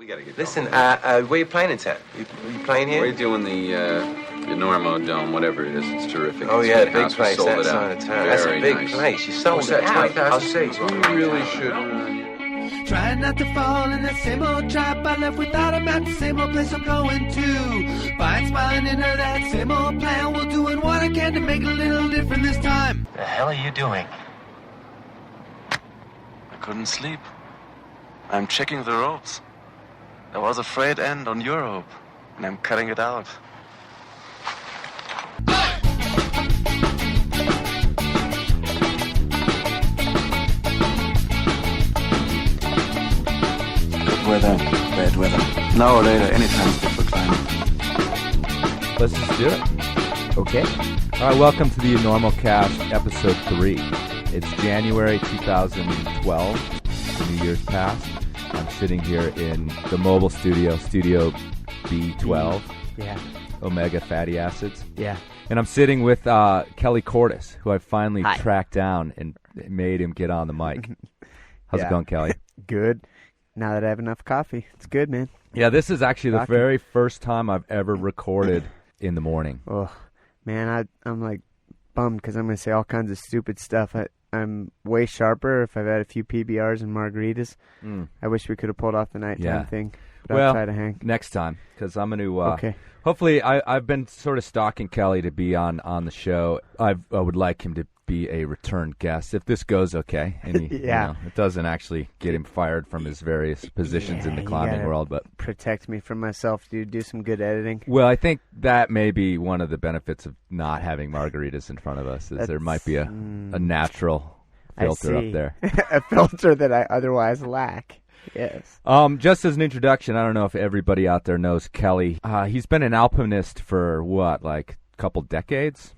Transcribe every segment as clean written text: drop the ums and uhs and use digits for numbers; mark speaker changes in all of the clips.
Speaker 1: gotta get
Speaker 2: Listen, where are you playing in town? You playing here?
Speaker 1: We're doing the Enormo Dome, whatever it is. It's terrific.
Speaker 2: Oh,
Speaker 1: It's
Speaker 2: yeah,
Speaker 1: a
Speaker 2: the big
Speaker 1: house. We
Speaker 2: place,
Speaker 1: sold
Speaker 2: that
Speaker 1: it
Speaker 2: side
Speaker 1: out.
Speaker 2: of town. That's a
Speaker 1: Very
Speaker 2: big
Speaker 1: nice.
Speaker 2: place. You sold
Speaker 1: What's
Speaker 2: it
Speaker 1: that,
Speaker 2: out.
Speaker 1: 20,000 seats? We really should.
Speaker 3: Trying not to fall in that same old trap. I left without a map, the same old place I'm going to. Fine, smiling into that same old plan. We're doing what I can to make it a little different this time.
Speaker 4: The hell are you doing?
Speaker 5: I couldn't sleep. I'm checking the ropes. There was a frayed end on your rope, and I'm cutting it out. Good weather, bad weather. Now or later, anytime's good for climbing.
Speaker 6: Let's just do it. Okay. All right, welcome to the Enormocast, episode 3. It's January 2012. The New Year's passed. I'm sitting here in the mobile studio, Studio B12.
Speaker 7: Yeah.
Speaker 6: Omega fatty acids.
Speaker 7: Yeah.
Speaker 6: And I'm sitting with Kelly Cordes, who I finally
Speaker 7: Hi.
Speaker 6: tracked down and made him get on the mic. How's it going, Kelly?
Speaker 7: Good. Now that I have enough coffee, it's good, man.
Speaker 6: Yeah, this is actually the very first time I've ever recorded in the morning.
Speaker 7: Oh, man, I'm like bummed because I'm going to say all kinds of stupid stuff. I'm way sharper if I've had a few PBRs and margaritas. I wish we could have pulled off the nighttime thing. But
Speaker 6: Well,
Speaker 7: I'll try to hang.
Speaker 6: Next time, because I'm going to...
Speaker 7: Okay.
Speaker 6: Hopefully, I've been sort of stalking Kelly to be on the show. I would like him to be a return guest, if this goes okay. And he,
Speaker 7: Yeah.
Speaker 6: it doesn't actually get him fired from his various positions in the
Speaker 7: you
Speaker 6: climbing
Speaker 7: gotta
Speaker 6: world. But
Speaker 7: protect me from myself, dude. Do some good editing.
Speaker 6: well, I think that may be one of the benefits of not having margaritas in front of us, is there might be a natural filter up there.
Speaker 7: A filter that I otherwise lack. Yes.
Speaker 6: Just as an introduction, I don't know if everybody out there knows Kelly. He's been an alpinist for what, like a couple decades?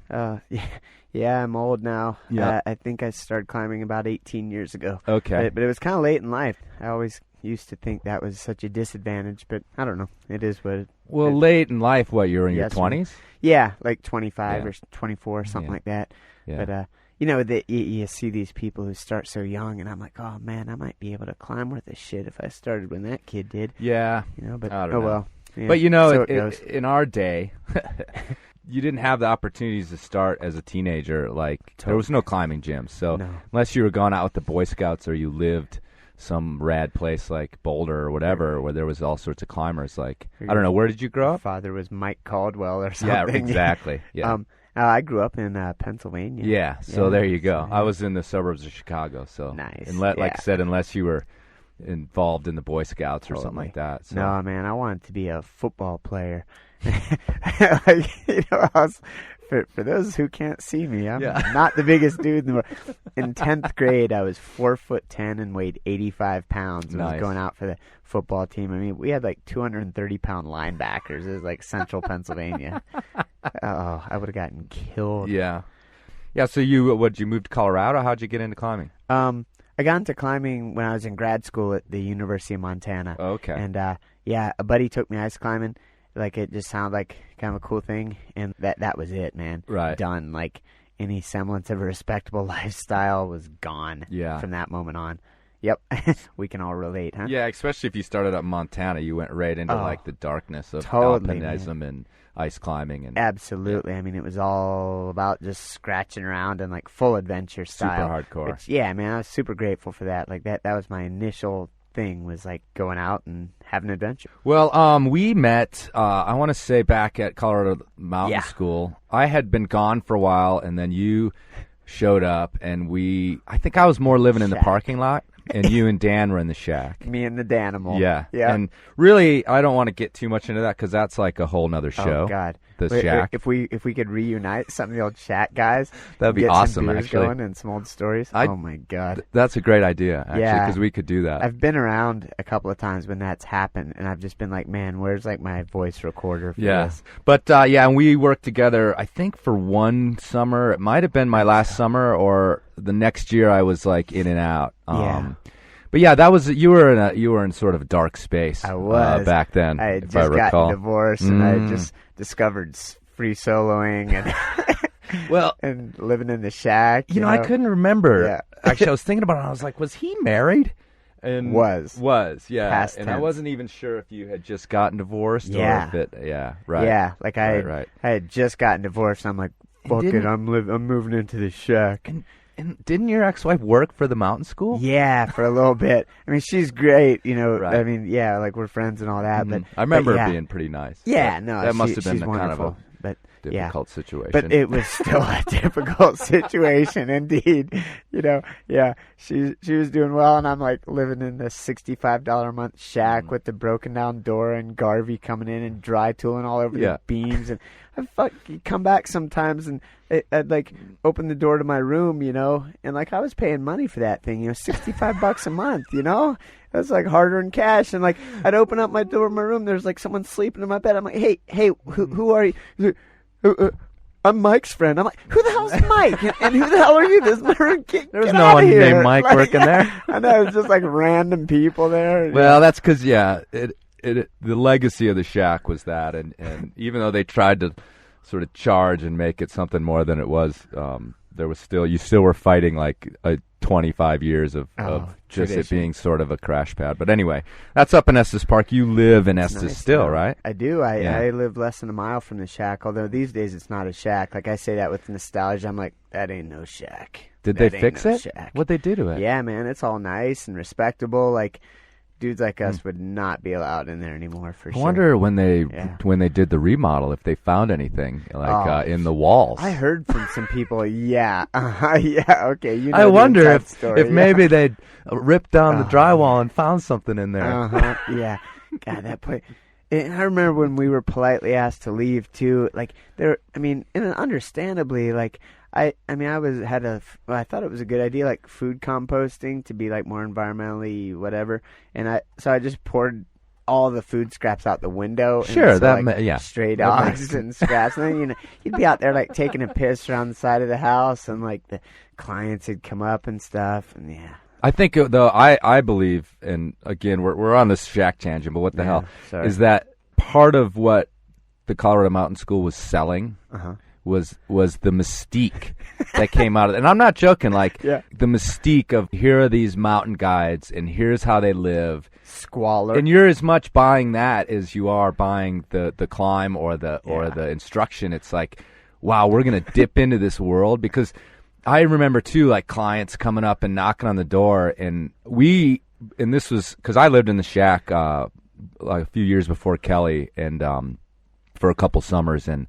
Speaker 7: Yeah, I'm old now.
Speaker 6: Yeah.
Speaker 7: I think I started climbing about 18 years ago.
Speaker 6: Okay.
Speaker 7: But it was kind of late in life. I always used to think that was such a disadvantage, but I don't know. It is what it
Speaker 6: Well, late in life, what, you're in your
Speaker 7: Yes,
Speaker 6: 20s?
Speaker 7: Yeah, like 25
Speaker 6: Yeah.
Speaker 7: or 24, something like that.
Speaker 6: Yeah.
Speaker 7: But, you know, you see these people who start so young, and I'm like, oh, man, I might be able to climb worth a shit if I started when that kid did.
Speaker 6: Yeah.
Speaker 7: You know, but
Speaker 6: I don't know.
Speaker 7: well. Yeah,
Speaker 6: But, you know,
Speaker 7: so it goes.
Speaker 6: in our day, you didn't have the opportunities to start as a teenager. Like, there was no climbing gyms. So
Speaker 7: No.
Speaker 6: unless you were going out with the Boy Scouts or you lived some rad place like Boulder or whatever where there was all sorts of climbers. Like, I don't know, where did you grow
Speaker 7: My
Speaker 6: up?
Speaker 7: father was Mike Caldwell or something.
Speaker 6: Yeah, exactly. Yeah.
Speaker 7: I grew up in Pennsylvania.
Speaker 6: Yeah, so there you go.
Speaker 7: so,
Speaker 6: I was in the suburbs of Chicago, so
Speaker 7: Nice,
Speaker 6: And like
Speaker 7: yeah.
Speaker 6: I said, unless you were involved in the Boy Scouts or something
Speaker 7: Totally.
Speaker 6: like that. So.
Speaker 7: No, man, I wanted to be a football player. Like, you know, for those who can't see me, I'm not the biggest dude in the world. In 10th grade, I was 4'10" and weighed 85 pounds and
Speaker 6: Nice.
Speaker 7: was going out for the football team. I mean, we had like 230-pound linebackers. It was like Central Pennsylvania. Oh, I would have gotten killed.
Speaker 6: Yeah. Yeah, so you moved to Colorado? How'd you get into climbing?
Speaker 7: I got into climbing when I was in grad school at the University of Montana.
Speaker 6: Okay.
Speaker 7: And, a buddy took me ice climbing. Like, it just sounded like kind of a cool thing, and that was it, man.
Speaker 6: Right.
Speaker 7: Done. Like, any semblance of a respectable lifestyle was gone from that moment on. Yep. We can all relate, huh?
Speaker 6: Yeah, especially if you started up in Montana, you went right into, like, the darkness of
Speaker 7: totally,
Speaker 6: alpinism and ice climbing. And
Speaker 7: Absolutely. I mean, it was all about just scratching around and, like, full adventure style.
Speaker 6: Super hardcore.
Speaker 7: Yeah, man, I was super grateful for that. Like, that was my initial thing, was like going out and having an adventure.
Speaker 6: Well, we met, I want to say, back at Colorado Mountain School. I had been gone for a while, and then you showed up, and I think I was more living in the parking lot, and you and Dan were in the shack.
Speaker 7: Me and the Danimal.
Speaker 6: Yeah.
Speaker 7: Yeah.
Speaker 6: And really, I don't want to get too much into that because that's like a whole nother show.
Speaker 7: Oh, God.
Speaker 6: The shack.
Speaker 7: If we could reunite some of the old shack guys,
Speaker 6: That'd be
Speaker 7: get
Speaker 6: awesome,
Speaker 7: some beers
Speaker 6: actually.
Speaker 7: going and some old stories. Oh my God,
Speaker 6: that's a great idea, actually,
Speaker 7: Yeah.
Speaker 6: because we could do that.
Speaker 7: I've been around a couple of times when that's happened, and I've just been like, man, where's like my voice recorder for this?
Speaker 6: But and we worked together. I think for one summer, it might have been my last summer, or the next year. I was like in and out. But yeah, that was you were in sort of a dark space.
Speaker 7: I was
Speaker 6: back then.
Speaker 7: I had
Speaker 6: if
Speaker 7: just
Speaker 6: I recall.
Speaker 7: gotten divorced, and I had just discovered free soloing and and living in the shack.
Speaker 6: You know, I couldn't remember.
Speaker 7: Yeah.
Speaker 6: Actually, I was thinking about it. And I was like, was he married? And
Speaker 7: Was,
Speaker 6: yeah.
Speaker 7: Past
Speaker 6: And I
Speaker 7: tense.
Speaker 6: wasn't even sure if you had just gotten divorced
Speaker 7: Yeah.
Speaker 6: or if right.
Speaker 7: Yeah, like I had just gotten divorced. I'm like, fuck it, I'm moving into the shack.
Speaker 6: And didn't your ex-wife work for the mountain school?
Speaker 7: Yeah, for a little bit. I mean, she's great,
Speaker 6: Right.
Speaker 7: I mean, yeah, like we're friends and all that. But
Speaker 6: I remember
Speaker 7: but
Speaker 6: her being pretty nice.
Speaker 7: Yeah,
Speaker 6: that must have been
Speaker 7: she's
Speaker 6: the kind of
Speaker 7: wonderful.
Speaker 6: a difficult situation.
Speaker 7: But it was still a difficult situation, indeed. Yeah, she was doing well, and I'm like living in the $65 a month shack with the broken down door and Garvey coming in and dry tooling all over the beams. And you come back sometimes, and I'd like open the door to my room, and like I was paying money for that thing, $65 a month, That's like hard-earned cash, and like I'd open up my door to my room. There's like someone sleeping in my bed. I'm like, hey, who are you? He's like, I'm Mike's friend. I'm like, who the hell's Mike? And who the hell are you? This is my room.
Speaker 6: There was no one named Mike working there.
Speaker 7: I know, it's just like random people there.
Speaker 6: Well, that's because the legacy of the shack was that, and even though they tried to sort of charge and make it something more than it was, there was you still were fighting like 25 years of just
Speaker 7: tradition.
Speaker 6: it being sort of a crash pad. But anyway, that's up in Estes Park. You live in Estes
Speaker 7: nice
Speaker 6: still,
Speaker 7: now.
Speaker 6: right?
Speaker 7: I do. I live less than a mile from the shack, although these days it's not a shack. Like I say that with nostalgia. I'm like, that ain't no shack.
Speaker 6: Did
Speaker 7: That
Speaker 6: they
Speaker 7: ain't
Speaker 6: fix
Speaker 7: no
Speaker 6: it?
Speaker 7: shack.
Speaker 6: What'd they do to it?
Speaker 7: Yeah, man, it's all nice and respectable. Like, dudes like us would not be allowed in there anymore, for
Speaker 6: I
Speaker 7: sure.
Speaker 6: wonder when they did the remodel if they found anything like in the walls.
Speaker 7: I heard from some people, yeah, okay.
Speaker 6: I wonder if
Speaker 7: maybe
Speaker 6: maybe they'd ripped down the drywall and found something in there.
Speaker 7: Yeah. God, that place. And I remember when we were politely asked to leave too. Like and understandably, like I thought it was a good idea, like food composting, to be like more environmentally whatever. And so I just poured all the food scraps out the window.
Speaker 6: Sure,
Speaker 7: and stray dogs and scraps. And then you'd be out there like taking a piss around the side of the house, and like the clients would come up and stuff. And yeah.
Speaker 6: I think though I believe, and again we're on this shack tangent, but what the hell is that? Part of what the Colorado Mountain School was selling was the mystique that came out of it. And I'm not joking, the mystique of here are these mountain guides and here's how they live.
Speaker 7: Squalor.
Speaker 6: And you're as much buying that as you are buying the climb or the instruction. It's like, wow, we're gonna dip into this world, because I remember too, like clients coming up and knocking on the door, and this was because I lived in the shack like a few years before Kelly, and for a couple summers, and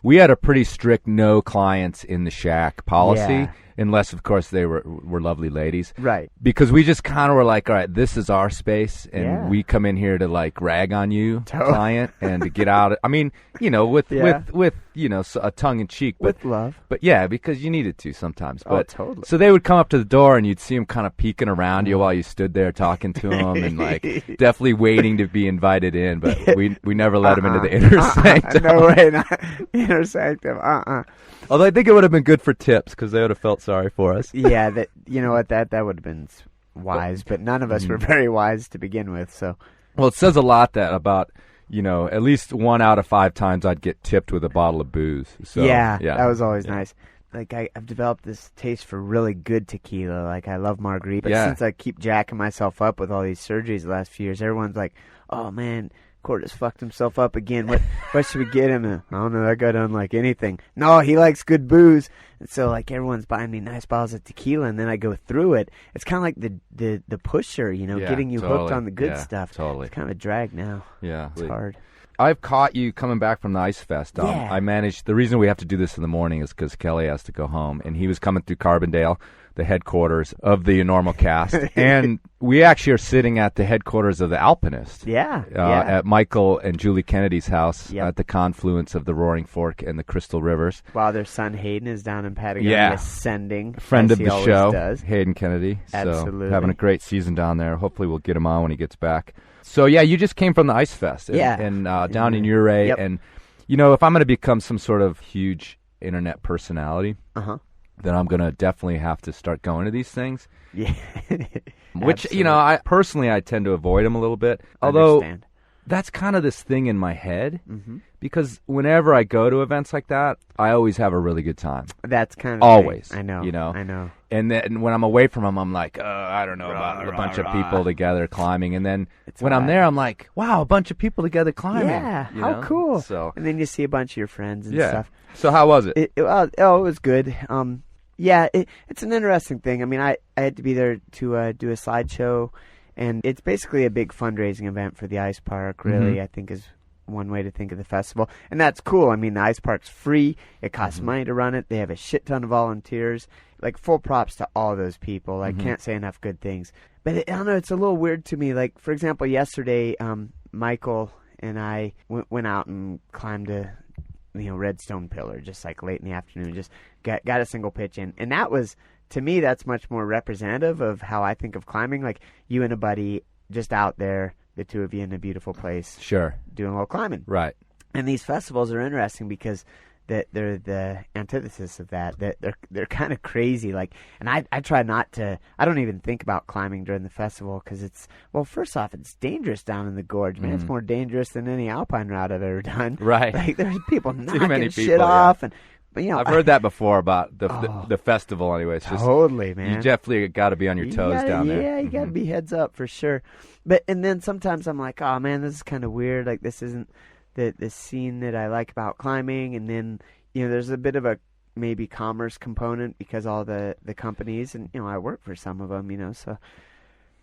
Speaker 6: we had a pretty strict no clients in the shack policy, unless of course they were lovely ladies,
Speaker 7: right?
Speaker 6: Because we just kind of were like, all right, this is our space, and we come in here to like rag on you, client, and to get out. I mean, with a tongue in cheek, but
Speaker 7: with love.
Speaker 6: But yeah, because you needed to sometimes. But
Speaker 7: totally.
Speaker 6: So they would come up to the door, and you'd see them kind of peeking around you while you stood there talking to them, and like definitely waiting to be invited in. But we never let them into the inner sanctum.
Speaker 7: No way, not inner sanctum.
Speaker 6: Although I think it would have been good for tips, because they would have felt sorry for us.
Speaker 7: Yeah, that that would have been wise, but none of us were very wise to begin with. So,
Speaker 6: well, it says a lot about at least 1 out of 5 times I'd get tipped with a bottle of booze. So
Speaker 7: yeah, that was always nice. Like I've developed this taste for really good tequila. Like I love margarita. But since I keep jacking myself up with all these surgeries the last few years, everyone's like, "Oh man, Cordes fucked himself up again. What should we get him?" I don't know. That guy doesn't like anything. No, he likes good booze. And so like everyone's buying me nice bottles of tequila, and then I go through it. It's kind of like the pusher, getting you hooked on the good stuff.
Speaker 6: Totally.
Speaker 7: It's kind of a drag now.
Speaker 6: Yeah,
Speaker 7: it's hard.
Speaker 6: I've caught you coming back from the Icefest. I managed. The reason we have to do this in the morning is because Kelly has to go home, and he was coming through Carbondale, the headquarters of the Enormocast, and we actually are sitting at the headquarters of the Alpinist. At Michael and Julie Kennedy's house at the confluence of the Roaring Fork and the Crystal Rivers.
Speaker 7: While their son Hayden is down in Patagonia ascending.
Speaker 6: Friend of the show,
Speaker 7: does.
Speaker 6: Hayden Kennedy.
Speaker 7: Absolutely.
Speaker 6: So having a great season down there. Hopefully we'll get him on when he gets back. So yeah, you just came from the Icefest and down in Ouray, and if I'm going to become some sort of huge internet personality, then I'm going to definitely have to start going to these things.
Speaker 7: Yeah.
Speaker 6: Which, I personally, I tend to avoid them a little bit. Although that's kind of this thing in my head because whenever I go to events like that, I always have a really good time.
Speaker 7: That's kind of
Speaker 6: always.
Speaker 7: I know. I know.
Speaker 6: And then when I'm away from them, I'm like, I don't know about a bunch of people together climbing. And then when I'm there, I'm like, wow, a bunch of people together climbing.
Speaker 7: Yeah, how cool.
Speaker 6: So,
Speaker 7: and then you see a bunch of your friends and stuff.
Speaker 6: So how was it?
Speaker 7: It was good. It's an interesting thing. I mean, I had to be there to do a slideshow, and it's basically a big fundraising event for the ice park, really, I think is one way to think of the festival. And that's cool. I mean, the ice park's free. It costs money to run it. They have a shit ton of volunteers. Like, full props to all those people. I can't say enough good things. But I don't know, it's a little weird to me. Like, for example, yesterday, Michael and I went out and climbed a redstone pillar just like late in the afternoon, just got a single pitch in. And that was, to me, that's much more representative of how I think of climbing. Like, you and a buddy just out there, the two of you in a beautiful place.
Speaker 6: Sure.
Speaker 7: Doing a little climbing.
Speaker 6: Right.
Speaker 7: And these festivals are interesting because they're the antithesis of that. They're kind of crazy. Like, and I try not to. I don't even think about climbing during the festival because first off, it's dangerous down in the gorge. Man, it's more dangerous than any alpine route I've ever done.
Speaker 6: Right.
Speaker 7: Like, there's people knocking
Speaker 6: many
Speaker 7: shit
Speaker 6: people,
Speaker 7: off,
Speaker 6: yeah.
Speaker 7: But
Speaker 6: I've heard that before about the festival. Anyways,
Speaker 7: totally, man.
Speaker 6: You definitely got to be on your toes down there.
Speaker 7: Yeah, you got to be heads up for sure. And then sometimes I'm like, oh man, this is kind of weird. Like, this isn't the scene that I like about climbing. And then there's a bit of a maybe commerce component because all the companies, and I work for some of them, so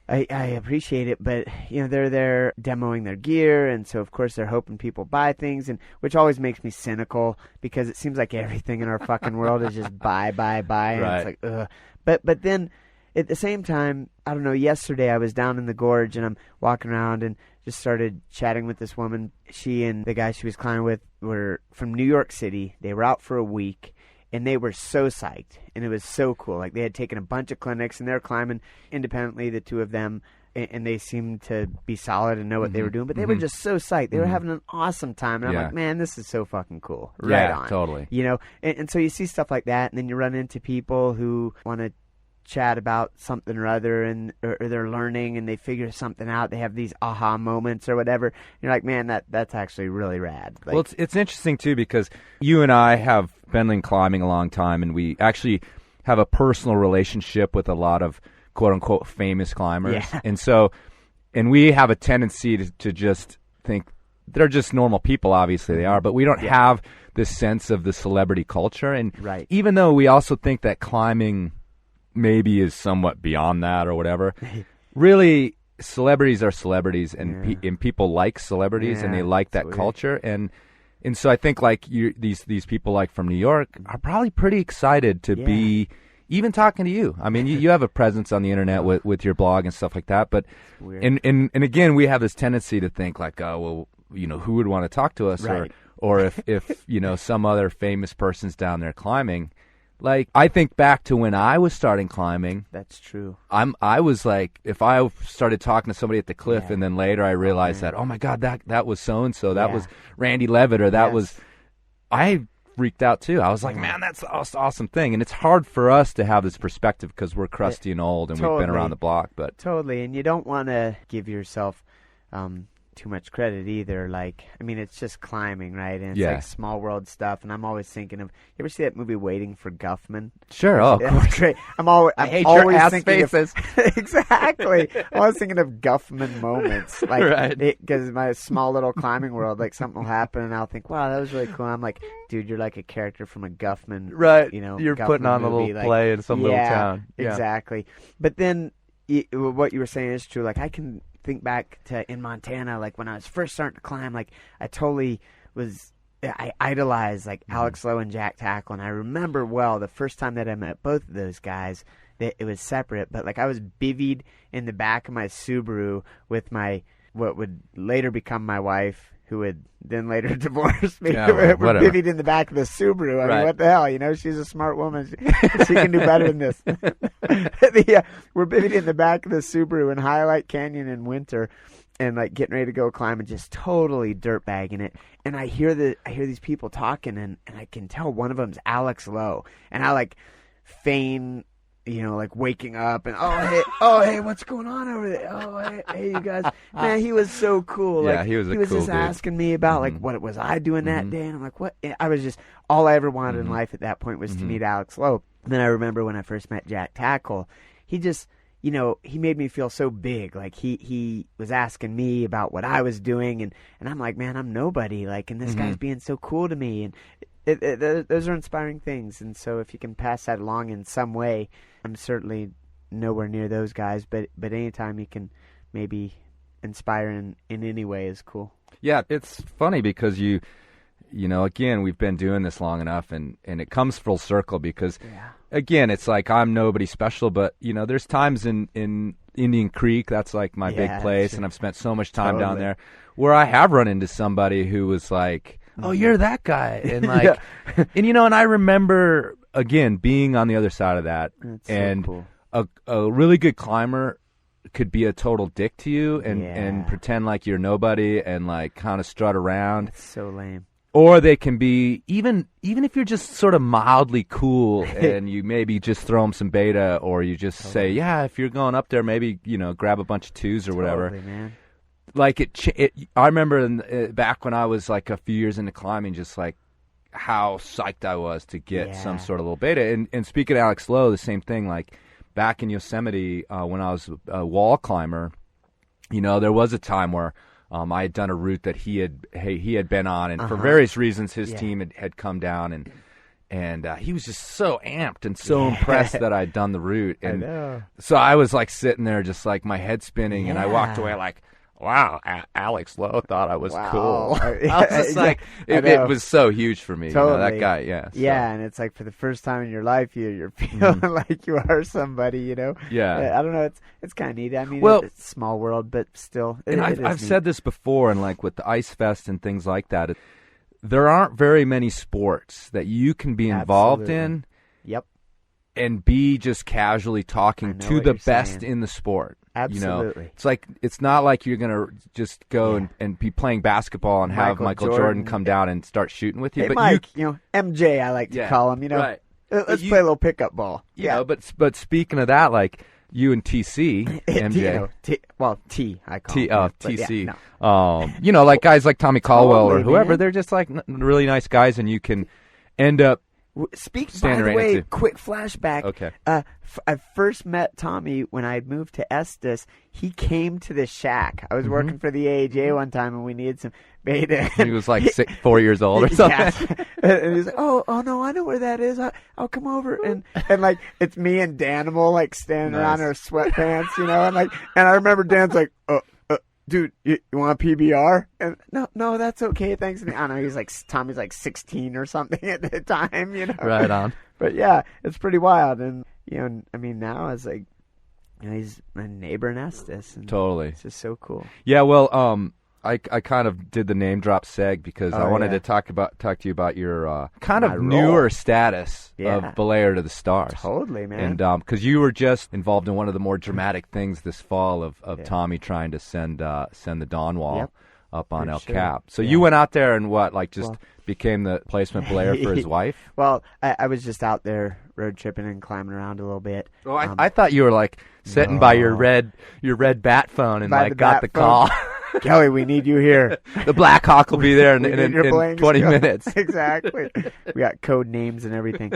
Speaker 7: I appreciate it. But they're there demoing their gear, and so of course they're hoping people buy things, and which always makes me cynical because it seems like everything in our fucking world is just buy, and
Speaker 6: right.
Speaker 7: It's like ugh. But then at the same time, I don't know, yesterday I was down in the gorge and I'm walking around and just started chatting with this woman. She and the guy she was climbing with were from New York City. They were out for a week, and they were so psyched, and it was so cool. Like, they had taken a bunch of clinics, and they were climbing independently, the two of them, and they seemed to be solid and know what they were doing. But they were just so psyched. They were having an awesome time, and I'm like, man, this is so fucking cool. Right on.
Speaker 6: Totally.
Speaker 7: And so you see stuff like that, and then you run into people who want to chat about something or other, or they're learning and they figure something out. They have these aha moments or whatever. You're like, man, that's actually really rad. Like,
Speaker 6: well, it's interesting too because you and I have been climbing a long time, and we actually have a personal relationship with a lot of quote unquote famous climbers.
Speaker 7: Yeah.
Speaker 6: And we have a tendency to just think they're just normal people. Obviously they are, but we don't have this sense of the celebrity culture. And even though we also think that climbing maybe is somewhat beyond that or whatever, really celebrities are celebrities, and and people like celebrities, and they like that culture, and so I think like these people like from New York are probably pretty excited to be even talking to you. I mean, you have a presence on the internet with your blog and stuff like that, but and again, we have this tendency to think like, oh well, who would want to talk to us,
Speaker 7: right.
Speaker 6: or if some other famous person's down there climbing. Like, I think back to when I was starting climbing.
Speaker 7: That's true.
Speaker 6: I was like, if I started talking to somebody at the cliff and then later I realized that, oh my God, that was so-and-so, that was Randy Levitt, or that was, I freaked out too. I was like, man, that's an awesome thing. And it's hard for us to have this perspective because we're crusty and old and we've been around the block. But
Speaker 7: totally. And you don't want to give yourself too much credit either. Like, I mean, it's just climbing, right? And it's like small world stuff. And I'm always thinking of, you ever see that movie Waiting for Guffman?
Speaker 6: Sure. Oh,
Speaker 7: that's great. I hate
Speaker 6: your ass
Speaker 7: thinking
Speaker 6: faces.
Speaker 7: Exactly. I'm always thinking of Guffman moments, like,
Speaker 6: right?
Speaker 7: Because my small little climbing world, like something will happen, and I'll think, wow, that was really cool. I'm like, dude, you're like a character from a Guffman,
Speaker 6: right?
Speaker 7: You're
Speaker 6: Guffman putting on
Speaker 7: movie.
Speaker 6: A little play in some little town. Yeah,
Speaker 7: exactly. But then what you were saying is true. Like, I can think back to in Montana, like when I was first starting to climb, like I idolized like Alex Lowe and Jack Tackle, and I remember well the first time that I met both of those guys, that it was separate, but like I was bivvied in the back of my Subaru with what would later become my wife, who would then later divorce me. We're bivvied in the back of the Subaru. I mean, what the hell? She's a smart woman. She can do better than this. We're bivvied in the back of the Subaru in Highlight Canyon in winter, and like getting ready to go climb and just totally dirtbagging it. And I hear these people talking, and I can tell one of them's Alex Lowe, and I like feign like waking up and oh hey, what's going on over there? Oh hey you guys, man, he was so cool.
Speaker 6: Yeah,
Speaker 7: like,
Speaker 6: he was a
Speaker 7: he was
Speaker 6: cool
Speaker 7: just
Speaker 6: dude.
Speaker 7: asking me about like what was I doing that day, and I'm like, what? I was just all I ever wanted in life at that point was to meet Alex Lowe. And then I remember when I first met Jack Tackle, he just he made me feel so big. Like he was asking me about what I was doing, and I'm like, man, I'm nobody. Like, and this guy's being so cool to me, and those are inspiring things. And so if you can pass that along in some way, I'm certainly nowhere near those guys, but anytime you can maybe inspire in any way is cool.
Speaker 6: Yeah, it's funny because again, we've been doing this long enough, and it comes full circle because, again, it's like I'm nobody special, but, there's times in Indian Creek, that's like my big place, and I've spent so much time down there, where I have run into somebody who was like, oh, you're that guy, and like, and I remember, again, being on the other side of that,
Speaker 7: That's
Speaker 6: and
Speaker 7: so cool.
Speaker 6: a really good climber could be a total dick to you and pretend like you're nobody and like kind of strut around.
Speaker 7: It's so lame.
Speaker 6: Or they can be, even if you're just sort of mildly cool and you maybe just throw them some beta, or you just say, yeah, if you're going up there, maybe, grab a bunch of twos or whatever.
Speaker 7: Totally, man.
Speaker 6: Like I remember back when I was like a few years into climbing, just like how psyched I was to get some sort of little beta. And speaking of Alex Lowe, the same thing, like back in Yosemite when I was a wall climber, there was a time where I had done a route that he had been on, and for various reasons his team had come down, and he was just so amped and so impressed that I'd done the route. And so I was like sitting there just like my head spinning, and I walked away like, wow, Alex Lowe thought I was cool. I was just like, it was so huge for me.
Speaker 7: Totally.
Speaker 6: That guy, yeah. So.
Speaker 7: Yeah, and it's like for the first time in your life, you're feeling like you are somebody,
Speaker 6: Yeah.
Speaker 7: I don't know, it's kind of neat. I mean,
Speaker 6: well,
Speaker 7: it's a small world, but still.
Speaker 6: And I've said this before, and like with the Icefest and things like that, there aren't very many sports that you can be involved in.
Speaker 7: Yep.
Speaker 6: And be just casually talking to the best in the sport.
Speaker 7: Absolutely.
Speaker 6: It's like, it's not like you're going to just go and be playing basketball and have Michael Jordan come down and start shooting with you.
Speaker 7: Hey,
Speaker 6: but
Speaker 7: Mike, MJ, I like to call him,
Speaker 6: Right.
Speaker 7: Let's play a little pickup ball.
Speaker 6: But speaking of that, like you and TC, MJ.
Speaker 7: T, I call him.
Speaker 6: TC.
Speaker 7: Yeah, no.
Speaker 6: Like guys like Tommy Caldwell or whoever,
Speaker 7: man.
Speaker 6: they're just like really nice guys, and you can end up
Speaker 7: By the way,
Speaker 6: into.
Speaker 7: quick flashback.
Speaker 6: Okay.
Speaker 7: I first met Tommy when I had moved to Estes. He came to the shack. I was working for the AAJ one time, and we needed some beta.
Speaker 6: He was like 4 years old or something.
Speaker 7: And he's like, oh no, I know where that is. I'll come over. And like, it's me and Danimal like standing around in our sweatpants, and I remember Dan's like, dude, you want a PBR? And no, that's okay, thanks. And I don't know, Tommy's like 16 or something at the time,
Speaker 6: Right on.
Speaker 7: But yeah, it's pretty wild. And, I mean, now it's like, he's my neighbor in Estes. And
Speaker 6: totally.
Speaker 7: It's just so cool.
Speaker 6: Yeah, well, I kind of did the name drop seg because I wanted to talk to you about your kind of newer status of Belayer to the Stars.
Speaker 7: Totally, man.
Speaker 6: And because you were just involved in one of the more dramatic things this fall of Tommy trying to send the Dawn Wall up on El Cap. So you went out there and became the placement Belayer for his wife?
Speaker 7: Well, I was just out there road tripping and climbing around a little bit.
Speaker 6: Oh, I thought you were like sitting by your red bat phone and like got the call.
Speaker 7: Kelly, we need you here.
Speaker 6: The Black Hawk will be there in 20 minutes.
Speaker 7: Exactly. We got code names and everything.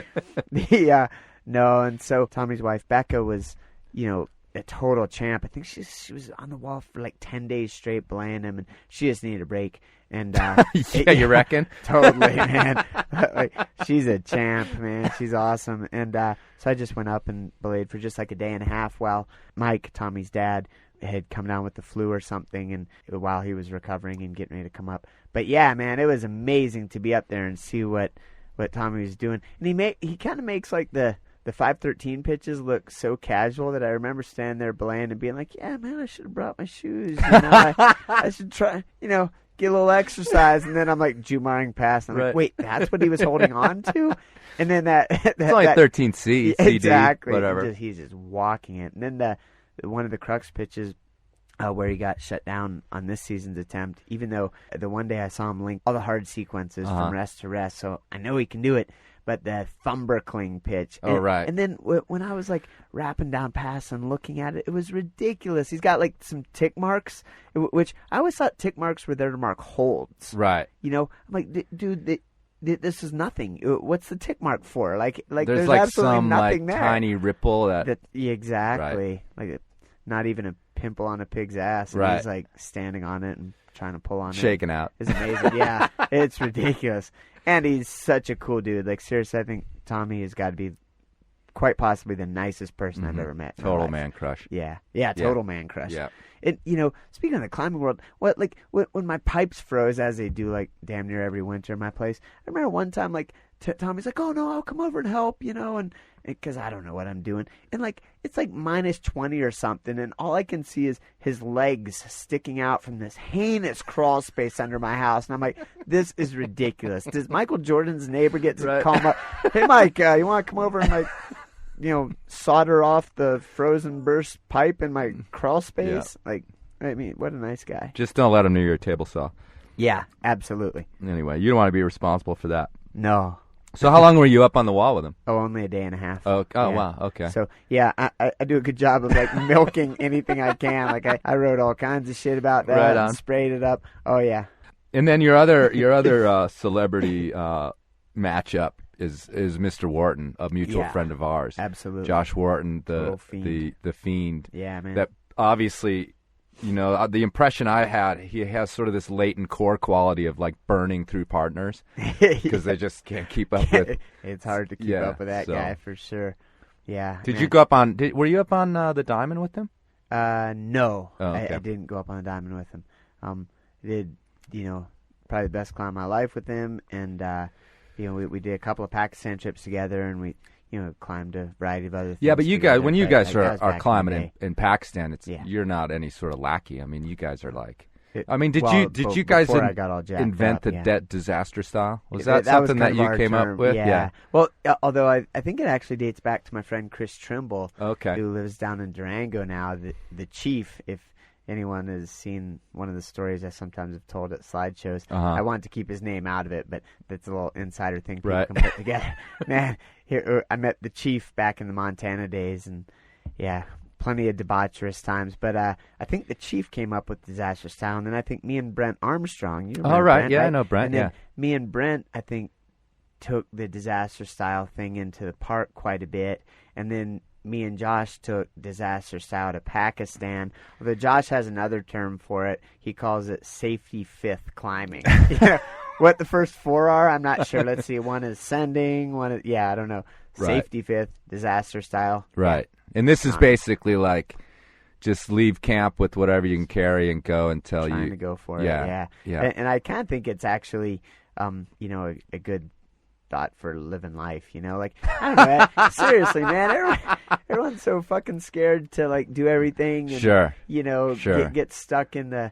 Speaker 7: And so Tommy's wife, Becca, was, a total champ. I think she was on the wall for like 10 days straight belaying him, and she just needed a break. And
Speaker 6: you reckon?
Speaker 7: Totally, man. Like, she's a champ, man. She's awesome. And so I just went up and belayed for just like a day and a half while Mike, Tommy's dad, had come down with the flu or something, and while he was recovering and getting ready to come up. But yeah, man, it was amazing to be up there and see what Tommy was doing. And he kind of makes like the 513 pitches look so casual that I remember standing there belaying and being like, yeah, man, I should have brought my shoes. I should try, get a little exercise. And then I'm like Jumaring past. And I'm like, wait, that's what he was holding on to? And then it's
Speaker 6: only 13C, CD,
Speaker 7: exactly.
Speaker 6: whatever.
Speaker 7: He's just walking it. And then one of the crux pitches where he got shut down on this season's attempt, even though the one day I saw him link all the hard sequences from rest to rest, so I know he can do it. but the thumberkling pitch.
Speaker 6: Oh, right.
Speaker 7: And then when I was like rapping down pass and looking at it, it was ridiculous. He's got like some tick marks, which I always thought tick marks were there to mark holds.
Speaker 6: Right.
Speaker 7: You know, I'm like, dude, this is nothing. What's the tick mark for? Like
Speaker 6: there's
Speaker 7: like
Speaker 6: absolutely
Speaker 7: some
Speaker 6: nothing
Speaker 7: like
Speaker 6: there. Tiny ripple that
Speaker 7: exactly. Right. Like not even a pimple on a pig's ass. And
Speaker 6: right.
Speaker 7: He's like standing on it and trying to pull on
Speaker 6: shaking
Speaker 7: it.
Speaker 6: Out.
Speaker 7: It's amazing. Yeah, it's ridiculous. And he's such a cool dude. Like seriously, I think Tommy has got to be quite possibly the nicest person I've ever met.
Speaker 6: Total man crush.
Speaker 7: Yeah, total man crush.
Speaker 6: Yeah.
Speaker 7: And you know, speaking of the climbing world, when my pipes froze, as they do like damn near every winter in my place. I remember one time like Tommy's like, "Oh no, I'll come over and help," you know, and because I don't know what I'm doing, and like it's like -20 or something, and all I can see is his legs sticking out from this heinous crawl space under my house, and I'm like, this is ridiculous. Does Michael Jordan's neighbor get to call him up? Hey Mike, you want to come over and like, you know, solder off the frozen burst pipe in my crawl space? Yeah. Like, I mean, what a nice guy.
Speaker 6: Just don't let him near your table saw.
Speaker 7: Yeah, absolutely.
Speaker 6: Anyway, you don't want to be responsible for that.
Speaker 7: No.
Speaker 6: So how long were you up on the wall with him?
Speaker 7: Oh, only a day and a half.
Speaker 6: Oh,
Speaker 7: yeah.
Speaker 6: Wow, okay.
Speaker 7: So, yeah, I do a good job of, like, milking anything I can. Like, I wrote all kinds of shit about that
Speaker 6: right on.
Speaker 7: And sprayed it up. Oh, yeah.
Speaker 6: And then your other celebrity matchup is Mr. Wharton, a mutual friend of ours.
Speaker 7: Absolutely.
Speaker 6: Josh Wharton, the fiend.
Speaker 7: Yeah, man.
Speaker 6: That obviously, you know, the impression I had, he has sort of this latent core quality of like burning through partners because they just can't keep up with.
Speaker 7: It's hard to keep up with that guy for sure. Yeah.
Speaker 6: Did you go up on? Were you up on the diamond with him?
Speaker 7: No,
Speaker 6: oh, okay.
Speaker 7: I didn't go up on the diamond with him. Did you know probably the best climb of my life with him, and you know we did a couple of Pakistan trips together, and we. You know, climbed a variety of other things.
Speaker 6: Yeah, but you guys, when you guys
Speaker 7: like,
Speaker 6: are climbing in Pakistan, you're not any sort of lackey. I mean, you guys are like. Did you guys invent the disaster style? Was that something that you came up with?
Speaker 7: Yeah. Well, although I think it actually dates back to my friend Chris Trimble,
Speaker 6: okay,
Speaker 7: who lives down in Durango now. The chief, if anyone has seen one of the stories I sometimes have told at slideshows, I want to keep his name out of it, but that's a little insider thing people can put together. Man, here I met the chief back in the Montana days, and yeah, plenty of debaucherous times. But I think the chief came up with disaster style, and then I think me and Brent Armstrong. You remember Brent,
Speaker 6: yeah,
Speaker 7: right?
Speaker 6: I know Brent.
Speaker 7: And then me and Brent, I think, took the disaster style thing into the park quite a bit, and then me and Josh took disaster style to Pakistan. Although Josh has another term for it, he calls it safety fifth climbing. What the first four are, I'm not sure. Let's see. One is sending. One is I don't know. Safety fifth, disaster style.
Speaker 6: Right. And this is basically like just leave camp with whatever you can carry and go until
Speaker 7: trying to go for it. Yeah. And I kind of think it's actually, you know, a good thought for living life, you know, like I don't know, seriously, man, everyone's so fucking scared to like do everything and you know get stuck in the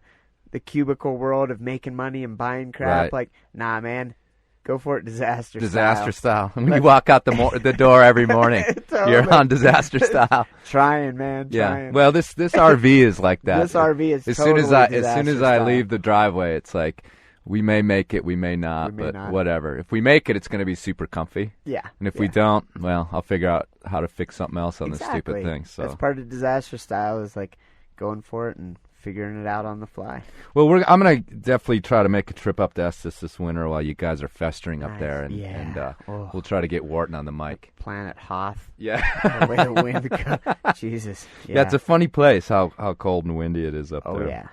Speaker 7: cubicle world of making money and buying crap. Like, nah, man, go for it. Disaster style.
Speaker 6: When you walk out the door every morning, totally. You're on disaster style.
Speaker 7: Trying, man. Trying.
Speaker 6: Well, this RV is like that.
Speaker 7: This RV is
Speaker 6: as
Speaker 7: totally
Speaker 6: soon as I leave the driveway, it's like. We may make it, we may not, whatever. If we make it, it's going to be super comfy.
Speaker 7: Yeah.
Speaker 6: And if we don't, well, I'll figure out how to fix something else on this stupid thing. So
Speaker 7: that's part of disaster style is like going for it and figuring it out on the fly.
Speaker 6: Well, I'm going to definitely try to make a trip up to Estes this winter while you guys are festering up there, and we'll try to get Wharton on the mic.
Speaker 7: Planet Hoth.
Speaker 6: Yeah.
Speaker 7: The way the wind goes. Jesus.
Speaker 6: Yeah, it's a funny place. How cold and windy it is up there.
Speaker 7: Oh yeah.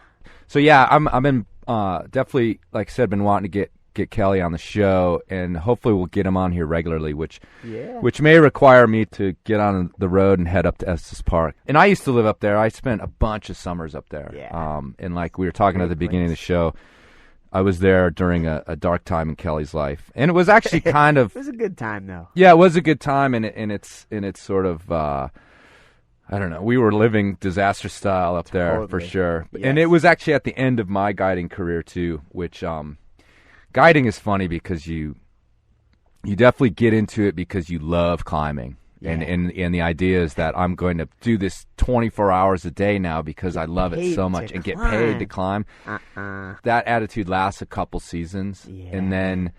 Speaker 6: So yeah, I'm in. Definitely, like I said, been wanting to get Kelly on the show, and hopefully we'll get him on here regularly, which may require me to get on the road and head up to Estes Park. And I used to live up there. I spent a bunch of summers up there.
Speaker 7: Yeah.
Speaker 6: And like we were talking at the beginning of the show, I was there during a dark time in Kelly's life, and it was actually kind of
Speaker 7: it was a good time though.
Speaker 6: Yeah, it was a good time, and it's sort of. I don't know. We were living disaster style up there for sure. Yes. And it was actually at the end of my guiding career too, which guiding is funny because you definitely get into it because you love climbing. Yeah. And the idea is that I'm going to do this 24 hours a day now because I love it so much and get paid to climb. That attitude lasts a couple seasons and then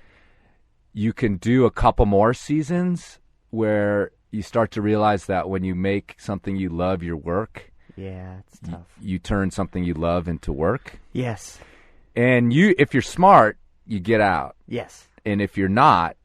Speaker 6: you can do a couple more seasons where you start to realize that when you make something you love your work,
Speaker 7: Yeah, it's tough.
Speaker 6: you turn something you love into work.
Speaker 7: Yes.
Speaker 6: And if you're smart, you get out.
Speaker 7: Yes.
Speaker 6: And if you're not,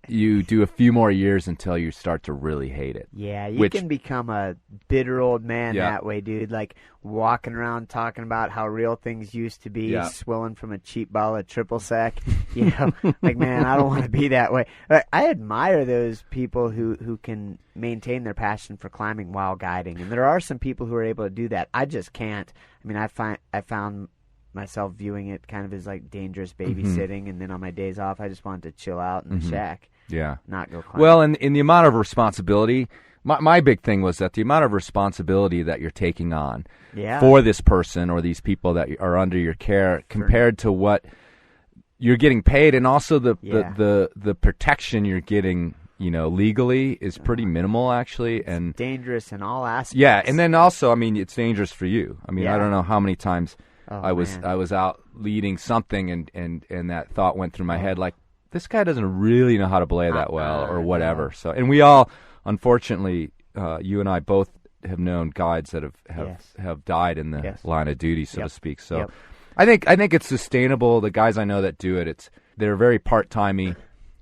Speaker 6: you do a few more years until you start to really hate it.
Speaker 7: Yeah, you can become a bitter old man that way, dude. Like walking around talking about how real things used to be, swilling from a cheap bottle of triple sec. You know, like, man, I don't want to be that way. But I admire those people who can maintain their passion for climbing while guiding. And there are some people who are able to do that. I just can't. I mean, I found myself viewing it kind of as like dangerous babysitting, and then on my days off, I just wanted to chill out in the shack.
Speaker 6: Yeah.
Speaker 7: Not go climbing.
Speaker 6: Well, and in the amount of responsibility, my big thing was that the amount of responsibility that you're taking on for this person or these people that are under your care compared to what you're getting paid, and also the protection you're getting, you know, legally is pretty minimal, actually. And
Speaker 7: dangerous in all aspects.
Speaker 6: Yeah, and then also, I mean, it's dangerous for you. I mean, I don't know how many times I was out leading something and that thought went through my head, like, this guy doesn't really know how to belay that well or whatever.
Speaker 7: No.
Speaker 6: So, and we all, unfortunately, you and I both have known guides that have died in the line of duty, so to speak. So I think it's sustainable. The guys I know that do it, they're very part-timey.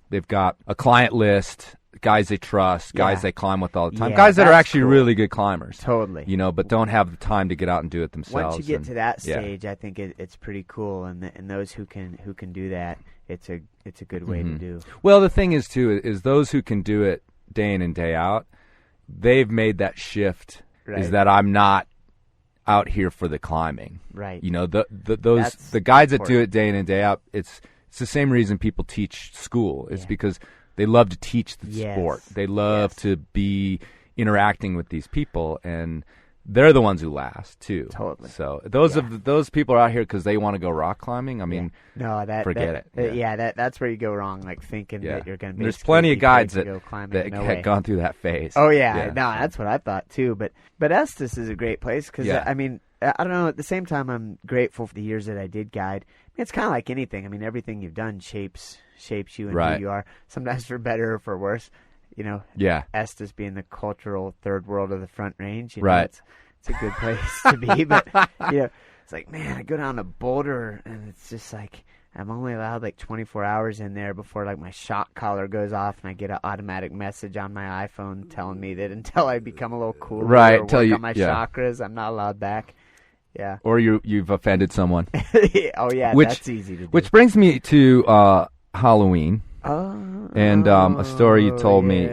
Speaker 6: They've got a client list, guys they trust, guys they climb with all the time, guys that are actually really good climbers.
Speaker 7: Totally.
Speaker 6: You know, but don't have the time to get out and do it themselves.
Speaker 7: Once you get to that stage, I think it's pretty cool, and those who can do that, it's a good way to do.
Speaker 6: Well, the thing is too is those who can do it day in and day out, they've made that shift. Right. Is that I'm not out here for the climbing. Right. You know, the guys that do it day in and day out, it's the same reason people teach school. It's because they love to teach the sport. They love to be interacting with these people, and they're the ones who last too. Totally. So those people are out here because they want to go rock climbing. I mean, forget it. That's where you go wrong. Like thinking that you're going to. There's plenty of guides that
Speaker 7: had
Speaker 6: gone through that phase.
Speaker 7: Oh yeah, no, that's what I thought too. But Estes is a great place because I mean, I don't know. At the same time, I'm grateful for the years that I did guide. It's kind of like anything. I mean, everything you've done shapes you and who you are. Sometimes for better or for worse. You know. Yeah. Estes being the cultural third world of the Front Range. You know, it's a good place to be, but it's like, man, I go down to Boulder and it's just like I'm only allowed like 24 hours in there before like my shock collar goes off and I get an automatic message on my iPhone telling me that until I become a little cooler or work on my chakras, I'm not allowed back. Yeah. Or
Speaker 6: you've offended someone.
Speaker 7: Oh yeah, that's easy to do.
Speaker 6: Which brings me to Halloween. And a story you told me.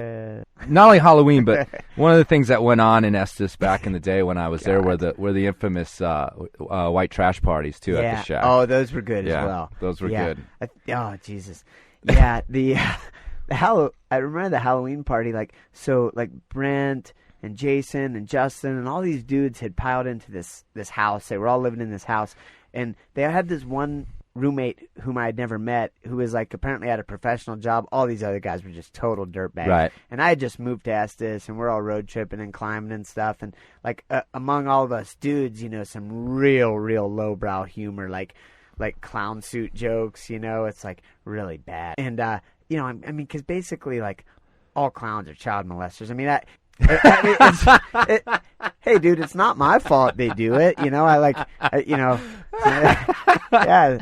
Speaker 6: Not only Halloween, but one of the things that went on in Estes back in the day when I was there were the infamous white trash parties too at the shack.
Speaker 7: Oh, those were good as well.
Speaker 6: Those were good.
Speaker 7: Oh Jesus, yeah. I remember the Halloween party. Like Brent and Jason and Justin and all these dudes had piled into this house. They were all living in this house, and they had this one roommate whom I had never met, who was like apparently had a professional job. All these other guys were just total dirtbags. Right. And I had just moved to Estes, and we're all road tripping and climbing and stuff. And like among all of us dudes, you know, some real lowbrow humor, like clown suit jokes. You know, it's like really bad. And you know, I mean, because basically like all clowns are child molesters. I mean, hey, dude, it's not my fault they do it. You know, yeah.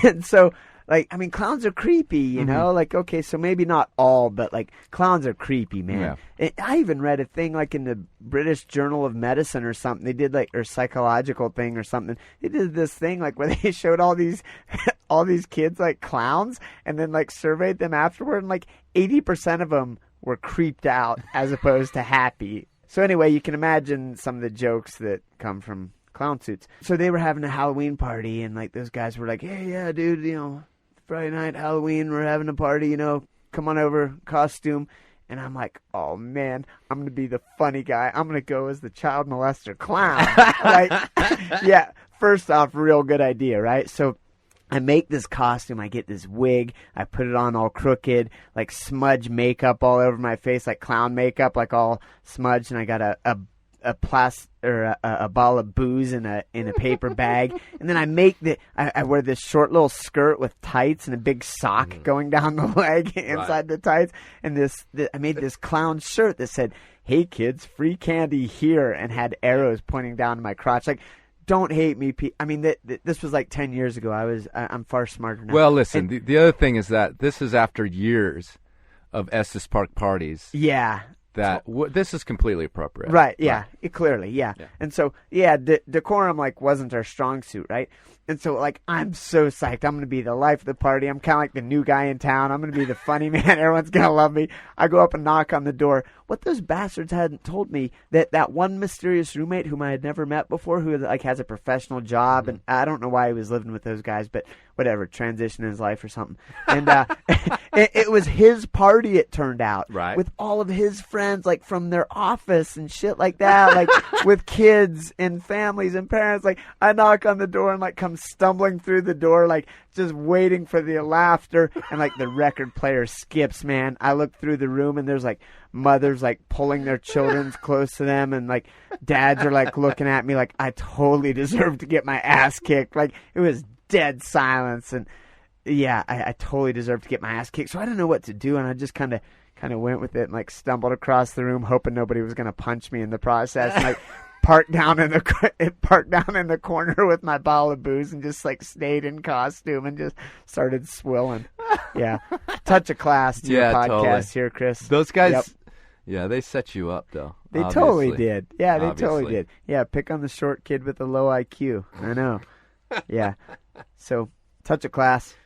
Speaker 7: And so, like, I mean, clowns are creepy, you know? Like, okay, so maybe not all, but, like, clowns are creepy, man. Yeah. I even read a thing, like, in the British Journal of Medicine or something. They did, like, or psychological thing or something. They did this thing, like, where they showed all these kids, like, clowns, and then, like, surveyed them afterward, and, like, 80% of them were creeped out as opposed to happy. So anyway, you can imagine some of the jokes that come from clown suits. So they were having a Halloween party, and like those guys were like, hey, yeah, dude, you know, Friday night, Halloween, we're having a party, you know, come on over, costume. And I'm like, oh man, I'm going to be the funny guy. I'm going to go as the child molester clown. Like, yeah, first off, real good idea, right? So I make this costume, I get this wig, I put it on all crooked, like smudge makeup all over my face, like clown makeup, like all smudged, and I got a a ball of booze in a paper bag, and then I wear this short little skirt with tights and a big sock going down the leg inside the tights, and I made this clown shirt that said, "Hey kids, free candy here," and had arrows pointing down to my crotch. Like, don't hate me. I mean, this was like 10 years ago. I'm far smarter now.
Speaker 6: Well, listen, the other thing is that this is after years of Estes Park parties.
Speaker 7: Yeah.
Speaker 6: This is completely appropriate.
Speaker 7: Right, yeah. Clearly, yeah. And so, decorum, like, wasn't our strong suit, right? And so, like, I'm so psyched. I'm going to be the life of the party. I'm kind of like the new guy in town. I'm going to be the funny man. Everyone's going to love me. I go up and knock on the door. What those bastards hadn't told me, that one mysterious roommate whom I had never met before, who, like, has a professional job, and I don't know why he was living with those guys, but whatever, transition in his life or something. And it was his party, it turned out.
Speaker 6: Right.
Speaker 7: With all of his friends, like, from their office and shit like that, like, with kids and families and parents. Like, I knock on the door and, like, come stumbling through the door, like, just waiting for the laughter, and, like, the record player skips, man. I look through the room, and there's, like, mothers, like, pulling their children close to them, and, like, dads are, like, looking at me like I totally deserve to get my ass kicked. Like, it was dead silence, and yeah, I totally deserved to get my ass kicked. So I didn't know what to do, and I just kind of went with it and, like, stumbled across the room, hoping nobody was going to punch me in the process, and, like, parked down in the corner with my bottle of booze, and just, like, stayed in costume and just started swilling. Yeah, touch of class to your podcast
Speaker 6: totally.
Speaker 7: Here, Chris.
Speaker 6: Those guys.
Speaker 7: Yep.
Speaker 6: Yeah, they set you up, though.
Speaker 7: They
Speaker 6: obviously.
Speaker 7: totally did. Yeah, they
Speaker 6: Obviously.
Speaker 7: totally did. Yeah, pick on the short kid with the low IQ. I know. Yeah. So, touch of class.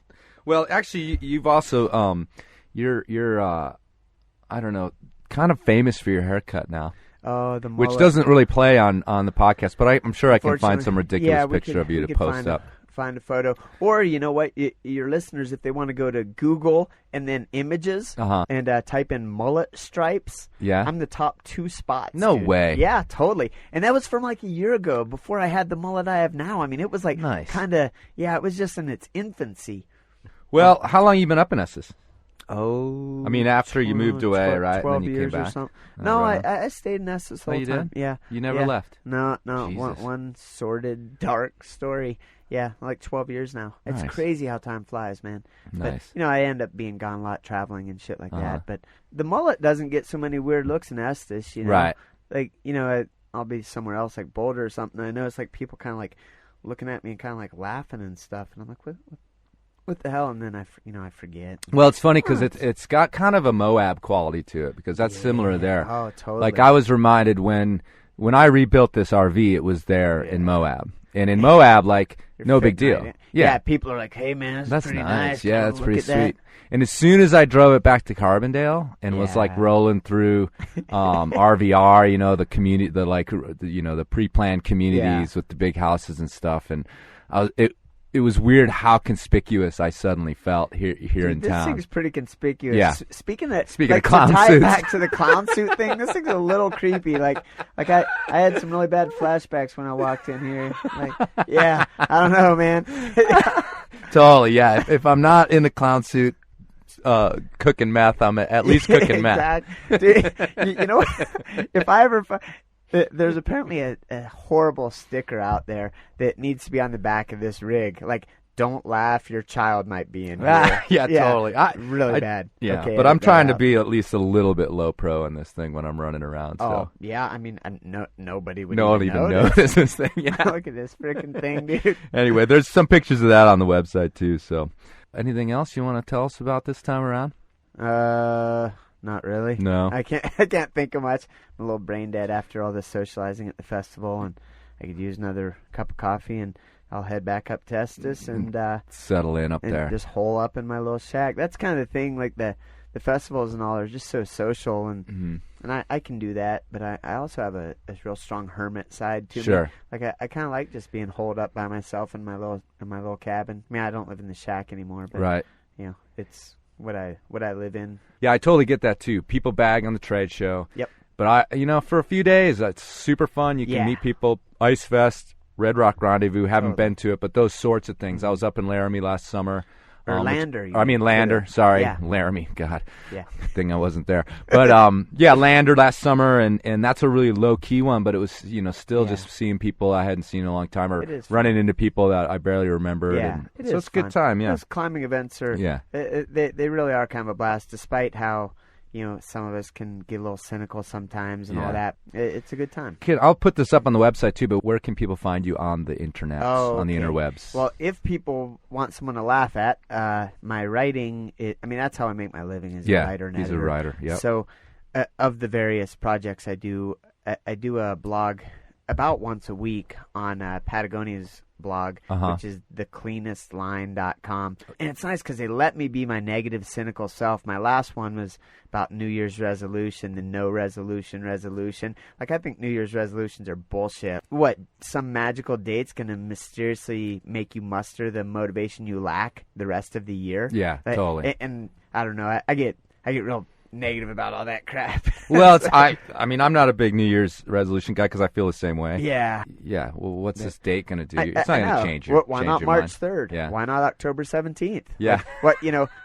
Speaker 6: Well, actually, you've also you're I don't know, kind of famous for your haircut now.
Speaker 7: Oh, the mullet.
Speaker 6: Which doesn't really play on the podcast, but I'm sure I can find some ridiculous
Speaker 7: yeah,
Speaker 6: picture of you to post up.
Speaker 7: Find a photo. Or, you know what, your listeners, if they want to go to Google and then images and type in mullet stripes, I'm the top 2 spots.
Speaker 6: No
Speaker 7: dude.
Speaker 6: way.
Speaker 7: Yeah, totally. And that was from like a year ago, before I had the mullet I have now. I mean, it was like kind of, it was just in its infancy.
Speaker 6: Well, how long you been up in Estes?
Speaker 7: Oh,
Speaker 6: I mean, after you moved away,
Speaker 7: 12,
Speaker 6: right?
Speaker 7: 12
Speaker 6: and then you
Speaker 7: years
Speaker 6: came back.
Speaker 7: or something. No, I stayed in Estes the whole
Speaker 6: you
Speaker 7: time.
Speaker 6: did?
Speaker 7: Yeah.
Speaker 6: You never left?
Speaker 7: No.
Speaker 6: Jesus.
Speaker 7: One sordid, dark story. Yeah, like 12 years now. It's crazy how time flies, man.
Speaker 6: Nice.
Speaker 7: But, I end up being gone a lot traveling and shit like that. But the mullet doesn't get so many weird looks in Estes, you know.
Speaker 6: Right.
Speaker 7: Like, I'll be somewhere else, like Boulder or something. And I know it's like people kind of like looking at me and kind of like laughing and stuff. And I'm like, what the hell? And then I forget.
Speaker 6: Well, it's funny because it's got kind of a Moab quality to it, because that's similar there.
Speaker 7: Oh, totally.
Speaker 6: Like, I was reminded when I rebuilt this RV, it was there in Moab. And in Moab, like, no big deal.
Speaker 7: Right? Yeah, people are like, hey, man, that's pretty nice.
Speaker 6: Yeah, that's pretty
Speaker 7: sweet. That.
Speaker 6: And as soon as I drove it back to Carbondale and was, like, rolling through RVR, the community, the pre-planned communities with the big houses and stuff, and it was weird how conspicuous I suddenly felt here in
Speaker 7: this
Speaker 6: town.
Speaker 7: This thing's pretty conspicuous.
Speaker 6: Yeah.
Speaker 7: Speaking of
Speaker 6: clown
Speaker 7: to tie
Speaker 6: suits.
Speaker 7: it back to the clown suit thing, this thing's a little creepy. Like I had some really bad flashbacks when I walked in here. Like, yeah, I don't know, man.
Speaker 6: Totally, yeah. If I'm not in the clown suit cooking meth, I'm at least cooking meth.
Speaker 7: Dude, you know what? If I ever there's apparently a horrible sticker out there that needs to be on the back of this rig. Like, don't laugh, your child might be in here.
Speaker 6: Yeah, totally.
Speaker 7: Really bad.
Speaker 6: Yeah,
Speaker 7: okay,
Speaker 6: but I'm trying to be at least a little bit low pro in this thing when I'm running around. So.
Speaker 7: Oh, yeah, I mean, nobody would
Speaker 6: even notice this thing. Yeah.
Speaker 7: Look at this freaking thing, dude.
Speaker 6: Anyway, there's some pictures of that on the website, too. So, anything else you want to tell us about this time around?
Speaker 7: Not really.
Speaker 6: No.
Speaker 7: I can't think of much. I'm a little brain dead after all this socializing at the festival, and I could use another cup of coffee, and I'll head back up to Estes and
Speaker 6: settle in up
Speaker 7: and
Speaker 6: there.
Speaker 7: Just hole up in my little shack. That's kind of the thing. Like the festivals and all are just so social, and I can do that. But I also have a real strong hermit side to me. Like I kind of like just being holed up by myself in my little cabin. I mean, I don't live in the shack anymore, but it's what I live in.
Speaker 6: Yeah, I totally get that too. People bag on the trade show.
Speaker 7: Yep.
Speaker 6: But for a few days, it's super fun. You can meet people. Icefest, Red Rock Rendezvous. Haven't been to it, but those sorts of things. I was up in Laramie last summer.
Speaker 7: Or Lander.
Speaker 6: Lander. Sorry,
Speaker 7: Yeah.
Speaker 6: Laramie. God,
Speaker 7: Yeah.
Speaker 6: good thing I wasn't there. But Lander last summer, and that's a really low key one. But it was still just seeing people I hadn't seen in a long time, or running into people that I barely remembered.
Speaker 7: Yeah,
Speaker 6: and so it's a good time. Yeah,
Speaker 7: those climbing events are.
Speaker 6: Yeah.
Speaker 7: They really are kind of a blast, despite how some of us can get a little cynical sometimes and all that. It's a good time.
Speaker 6: Kid, I'll put this up on the website too, but where can people find you on the internet, on the interwebs?
Speaker 7: Well, if people want someone to laugh at, my writing, that's how I make my living as a writer and
Speaker 6: he's
Speaker 7: editor.
Speaker 6: a writer, yeah.
Speaker 7: So of the various projects I do a blog about once a week on Patagonia's blog, which is thecleanestline.com. And it's nice because they let me be my negative, cynical self. My last one was about New Year's resolution, the no resolution. Like, I think New Year's resolutions are bullshit. What, some magical date's going to mysteriously make you muster the motivation you lack the rest of the year?
Speaker 6: Yeah, totally.
Speaker 7: And I don't know, I get real negative about all that crap.
Speaker 6: Well, I'm not a big New Year's resolution guy because I feel the same way.
Speaker 7: Yeah.
Speaker 6: Yeah. Well, what's this date going to do? It's not going to change
Speaker 7: Why
Speaker 6: change
Speaker 7: not
Speaker 6: your
Speaker 7: March
Speaker 6: mind.
Speaker 7: 3rd?
Speaker 6: Yeah.
Speaker 7: Why not October 17th?
Speaker 6: Yeah.
Speaker 7: Like,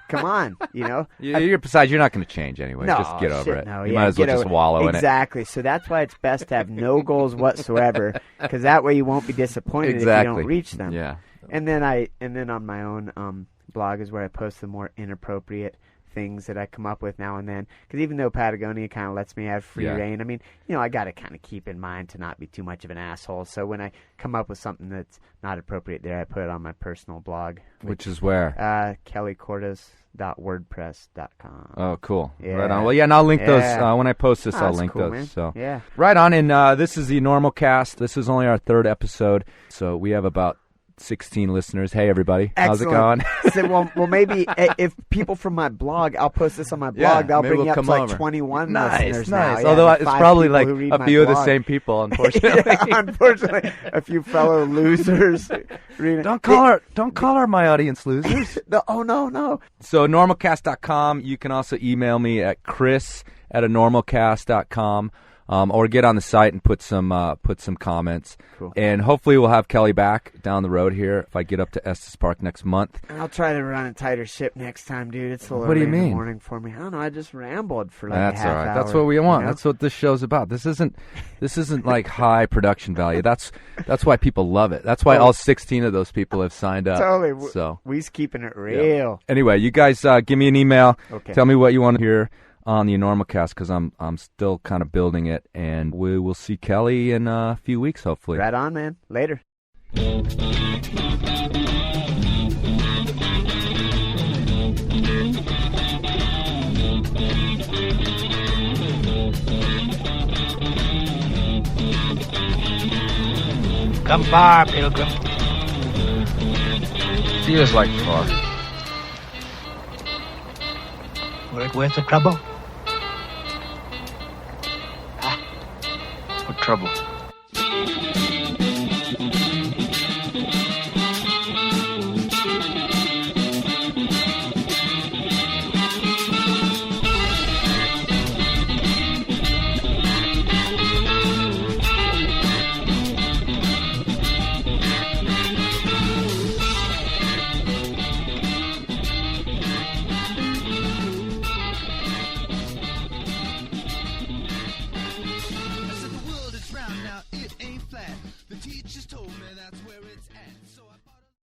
Speaker 7: come on,
Speaker 6: Besides, you're not going to change anyway.
Speaker 7: No,
Speaker 6: just get over
Speaker 7: shit,
Speaker 6: it.
Speaker 7: no,
Speaker 6: You might as well just wallow in it.
Speaker 7: Exactly. So that's why it's best to have no goals whatsoever, because that way you won't be disappointed if you don't reach them.
Speaker 6: Yeah.
Speaker 7: And then on my own blog is where I post the more inappropriate things that I come up with now and then, because even though Patagonia kind of lets me have free reign, I got to kind of keep in mind to not be too much of an asshole. So when I come up with something that's not appropriate there, I put it on my personal blog,
Speaker 6: which is where
Speaker 7: kellycordes.wordpress.com.
Speaker 6: Oh, cool.
Speaker 7: Yeah.
Speaker 6: Right on. Well, and I'll link those when I post this. I'll link those.
Speaker 7: Man.
Speaker 6: So
Speaker 7: yeah,
Speaker 6: right on. And this is the Enormocast. This is only our 3rd episode, so we have about 16 listeners. Hey, everybody.
Speaker 7: Excellent.
Speaker 6: How's it going?
Speaker 7: Well, maybe if people from my blog, I'll post this on my blog, they'll bring you up to like 21 listeners now.
Speaker 6: Nice. Although it's probably like a few of the same people, unfortunately.
Speaker 7: Unfortunately, a few fellow losers.
Speaker 6: Don't call our my audience losers.
Speaker 7: No.
Speaker 6: So Enormocast.com. You can also email me at chris@enormocast.com. Or get on the site and put some comments.
Speaker 7: Cool.
Speaker 6: And hopefully we'll have Kelly back down the road here if I get up to Estes Park next month.
Speaker 7: I'll try to run a tighter ship next time, dude. It's a little
Speaker 6: What do you
Speaker 7: early in
Speaker 6: mean?
Speaker 7: the morning for me. I don't know. I just rambled for like
Speaker 6: That's
Speaker 7: a half
Speaker 6: all right.
Speaker 7: hour.
Speaker 6: That's what we want. That's what this show's about. This isn't like high production value. That's why people love it. That's why all 16 of those people have signed up.
Speaker 7: Totally.
Speaker 6: So
Speaker 7: we's keeping it real.
Speaker 6: Yeah. Anyway, you guys give me an email.
Speaker 7: Okay.
Speaker 6: Tell me what you want to hear on the Enormocast, because I'm still kind of building it, and we will see Kelly in a few weeks, hopefully.
Speaker 7: Right on, man. Later.
Speaker 4: Come far, pilgrim. Feels like far. Were it worth the trouble?
Speaker 5: What trouble?